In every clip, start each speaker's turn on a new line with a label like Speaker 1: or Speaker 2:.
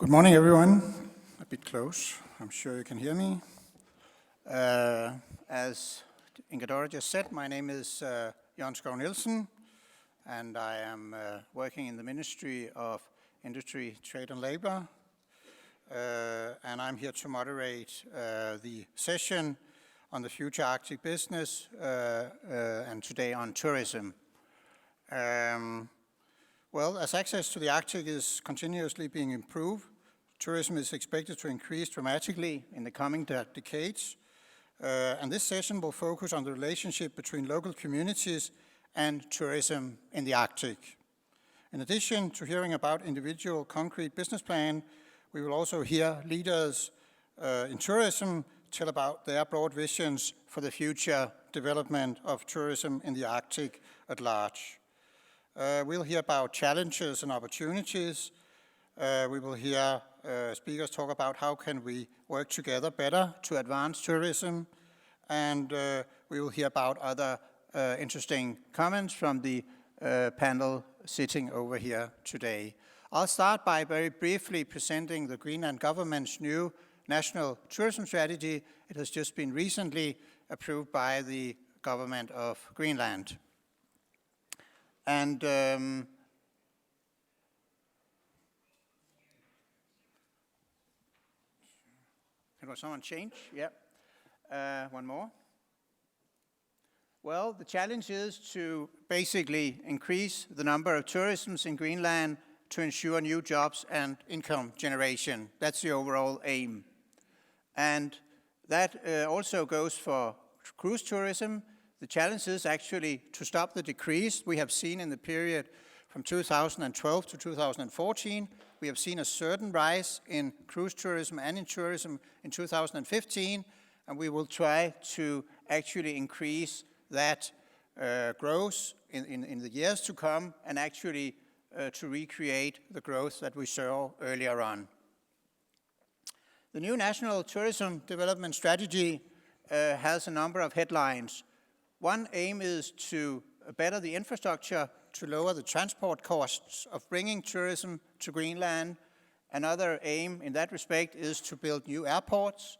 Speaker 1: Good morning, everyone. A bit close. I'm sure you can hear me. As Inga Dora just said, my name is Jørn Skov Nielsen, and I am working in the Ministry of Industry, Trade and Labor. And I'm here to moderate the session on the future Arctic business and today on tourism. Well, as access to the Arctic is continuously being improved, tourism is expected to increase dramatically in the coming decades. And this session will focus on the relationship between local communities and tourism in the Arctic. In addition to hearing about individual concrete business plan, we will also hear leaders in tourism tell about their broad visions for the future development of tourism in the Arctic at large. We'll hear about challenges and opportunities. We will hear speakers talk about how can we work together better to advance tourism. And we will hear about other interesting comments from the panel sitting over here today. I'll start by very briefly presenting the Greenland government's new national tourism strategy. It has just been recently approved by the government of Greenland. And can someone change? Yeah. One more. Well, the challenge is to basically increase the number of tourisms in Greenland to ensure new jobs and income generation. That's the overall aim. And that also goes for cruise tourism. The challenge is actually to stop the decrease we have seen in the period from 2012 to 2014. We have seen a certain rise in cruise tourism and in tourism in 2015, and we will try to actually increase that growth in the years to come and actually to recreate the growth that we saw earlier on. The new National Tourism Development Strategy has a number of headlines. One aim is to better the infrastructure to lower the transport costs of bringing tourism to Greenland. Another aim in that respect is to build new airports.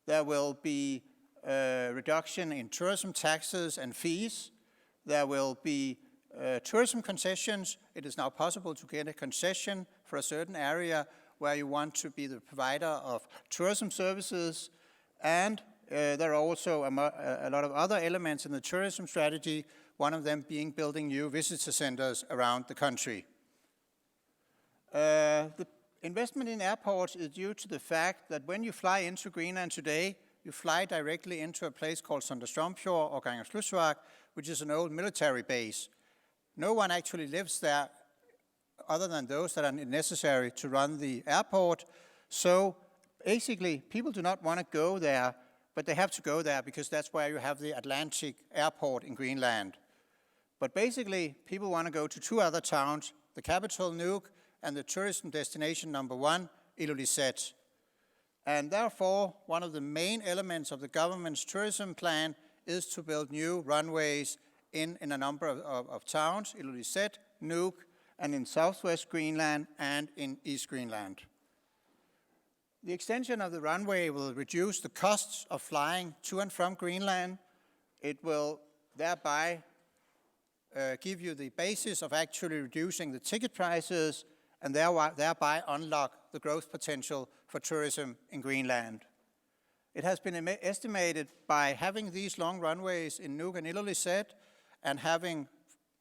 Speaker 1: There will be a reduction in tourism taxes and fees. There will be tourism concessions. It is now possible to get a concession for a certain area where you want to be the provider of tourism services. And there are also a lot of other elements in the tourism strategy, one of them being building new visitor centers around the country. The investment in airports is due to the fact that when you fly into Greenland today, you fly directly into a place called Sønderstrømfjord or Gangerslusvak, which is an old military base. No one actually lives there other than those that are necessary to run the airport. So basically, people do not want to go there, but they have to go there because that's where you have the Atlantic airport in Greenland. But basically, people want to go to two other towns, the capital, Nuuk, and the tourism destination number one, Ilulissat. And therefore, one of the main elements of the government's tourism plan is to build new runways in a number of towns, Ilulissat, Nuuk, and in southwest Greenland and in East Greenland. The extension of the runway will reduce the costs of flying to and from Greenland. It will thereby give you the basis of actually reducing the ticket prices and thereby unlock the growth potential for tourism in Greenland. It has been estimated by having these long runways in Nuuk and Ilulissat and having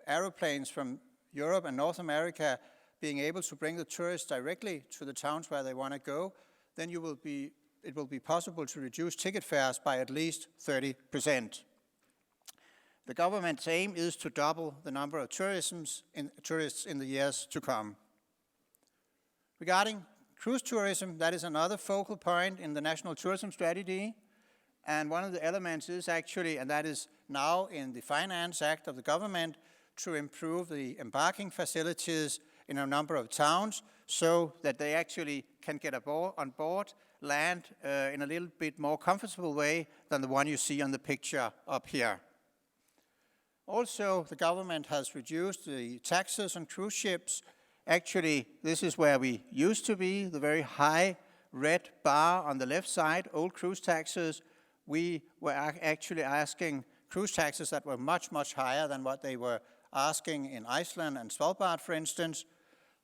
Speaker 1: aeroplanes from Europe and North America being able to bring the tourists directly to the towns where they want to go, then it will be possible to reduce ticket fares by at least 30%. The government's aim is to double the number of tourists in the years to come. Regarding cruise tourism, that is another focal point in the National Tourism Strategy. And one of the elements is actually, and that is now in the Finance Act of the government, to improve the embarking facilities in a number of towns so that they actually can get on board, land in a little bit more comfortable way than the one you see on the picture up here. Also, the government has reduced the taxes on cruise ships Actually, this is where we used to be, the very high red bar on the left side, old cruise taxes. We were actually asking cruise taxes that were much, much higher than what they were asking in Iceland and Svalbard, for instance.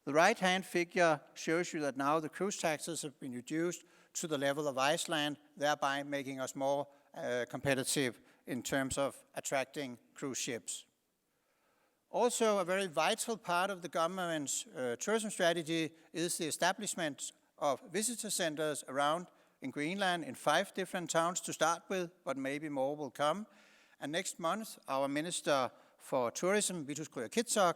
Speaker 1: The right-hand figure shows you that now the cruise taxes have been reduced to the level of Iceland, thereby making us more competitive in terms of attracting cruise ships. Also, a very vital part of the government's tourism strategy is the establishment of visitor centers around in Greenland in 5 different towns to start with, but maybe more will come. And next month, our Minister for Tourism, Vitus Kitsok,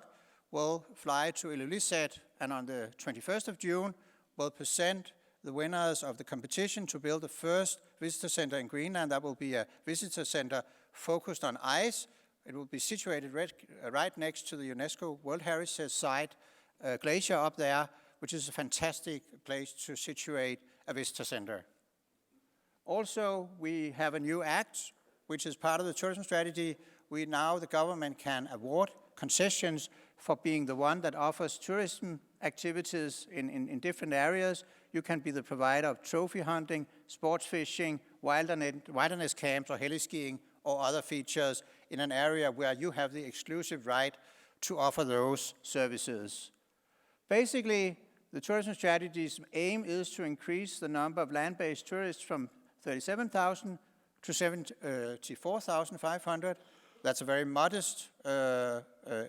Speaker 1: will fly to Ilulissat, and on the 21st of June will present the winners of the competition to build the first visitor center in Greenland. That will be a visitor center focused on ice. It will be situated right next to the UNESCO World Heritage Site glacier up there, which is a fantastic place to situate a visitor center. Also, we have a new act, which is part of the tourism strategy. The government can award concessions for being the one that offers tourism activities in different areas. You can be the provider of trophy hunting, sports fishing, wilderness camps, or heli-skiing, or other features in an area where you have the exclusive right to offer those services. Basically, the tourism strategy's aim is to increase the number of land-based tourists from 37,000 to 74,500. That's a very modest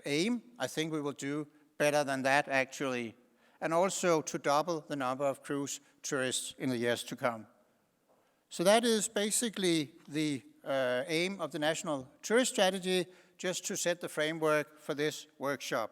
Speaker 1: aim. I think we will do better than that, actually. And also to double the number of cruise tourists in the years to come. So that is basically the aim of the National Tourist Strategy, just to set the framework for this workshop.